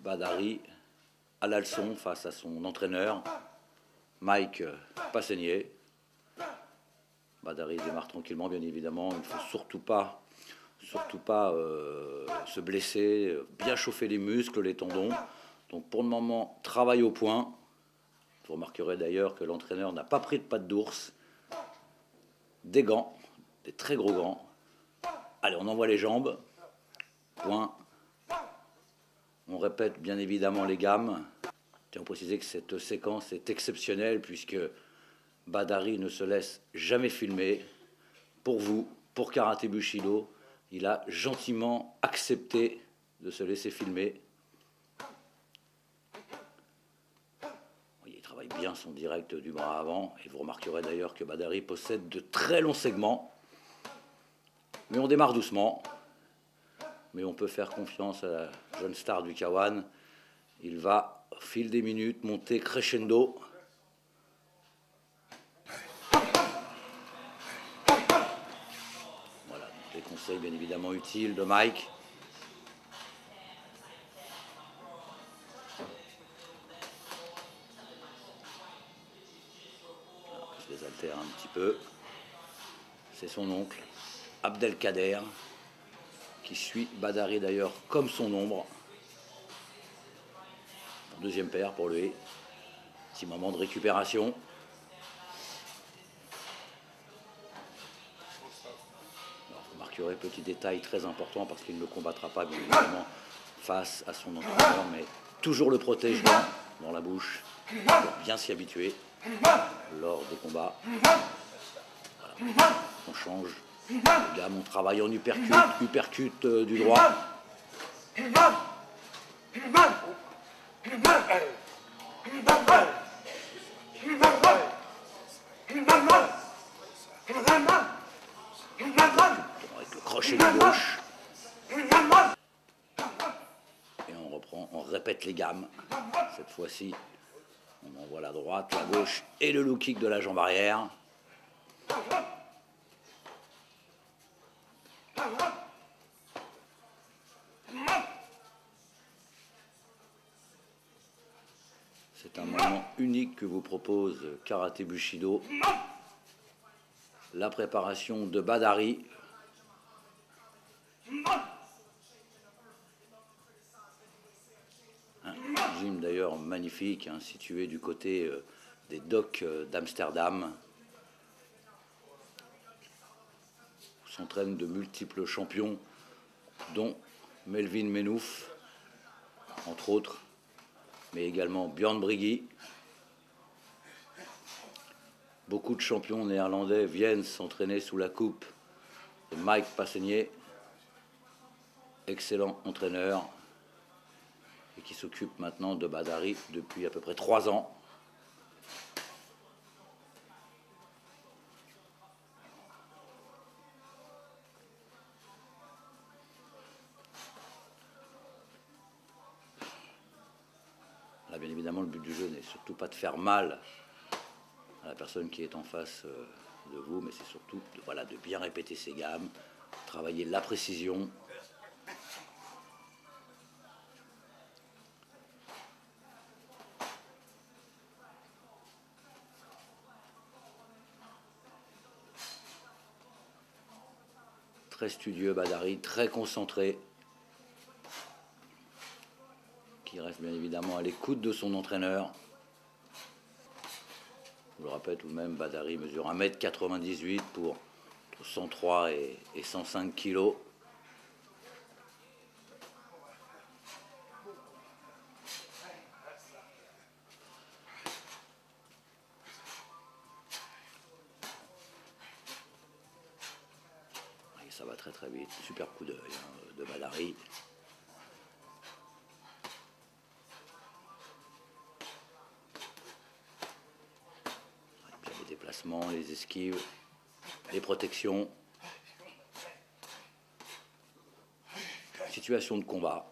Badari à la leçon face à son entraîneur, Mike Passeignier. Badari démarre tranquillement, bien évidemment. Il ne faut surtout pas se blesser, bien chauffer les muscles, les tendons. Donc pour le moment, travail au point. Vous remarquerez d'ailleurs que l'entraîneur n'a pas pris de pattes d'ours. Des gants, des très gros gants. Allez, on envoie les jambes. Point. On répète bien évidemment les gammes. Tiens à préciser que cette séquence est exceptionnelle puisque Badari ne se laisse jamais filmer. Pour vous, pour Karaté Bushido, il a gentiment accepté de se laisser filmer. Il travaille bien son direct du bras avant. Et vous remarquerez d'ailleurs que Badari possède de très longs segments. Mais on démarre doucement. Mais on peut faire confiance à la jeune star du K1. Il va, au fil des minutes, monter crescendo. Voilà, des conseils bien évidemment utiles de Mike. Alors, je les altère un petit peu. C'est son oncle, Abdelkader, qui suit Badari d'ailleurs comme son ombre. Deuxième paire pour lui. Petit moment de récupération. Alors, vous remarquerez, petit détail très important parce qu'il ne le combattra pas bien évidemment face à son entraîneur, mais toujours le protège dans la bouche pour bien s'y habituer lors des combats. Voilà. On change de gamme, on travaille en uppercut du droit. Avec le crochet de gauche. Et on reprend, on répète les gammes. Cette fois-ci, on envoie la droite, la gauche et le low kick de la jambe arrière. C'est un moment unique que vous propose Karaté Bushido. La préparation de Badari. Un gym d'ailleurs magnifique, hein, situé du côté des docks d'Amsterdam. Où s'entraînent de multiples champions, dont Melvin Menouf, entre autres, mais également Björn Brigi. Beaucoup de champions néerlandais viennent s'entraîner sous la coupe de Mike Passeignier, excellent entraîneur, et qui s'occupe maintenant de Badari depuis à peu près 3 ans. Là, bien évidemment, le but du jeu n'est surtout pas de faire mal à la personne qui est en face de vous, mais c'est surtout de bien répéter ses gammes, travailler la précision. Très studieux Badari, très concentré, qui reste bien évidemment à l'écoute de son entraîneur. Je vous le rappelle tout de même, Badari mesure 1,98 m pour 103 et 105 kg. Et ça va très très vite, super coup d'œil de Badari. Les déplacements, les esquives, les protections. Situation de combat.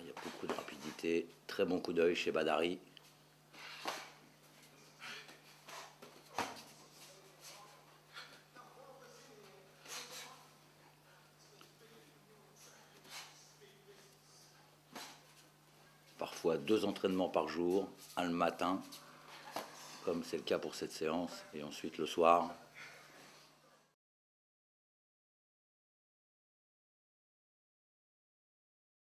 Il y a beaucoup de rapidité, très bon coup d'œil chez Badari. parfois 2 entraînements par jour, un le matin, comme c'est le cas pour cette séance, et ensuite le soir,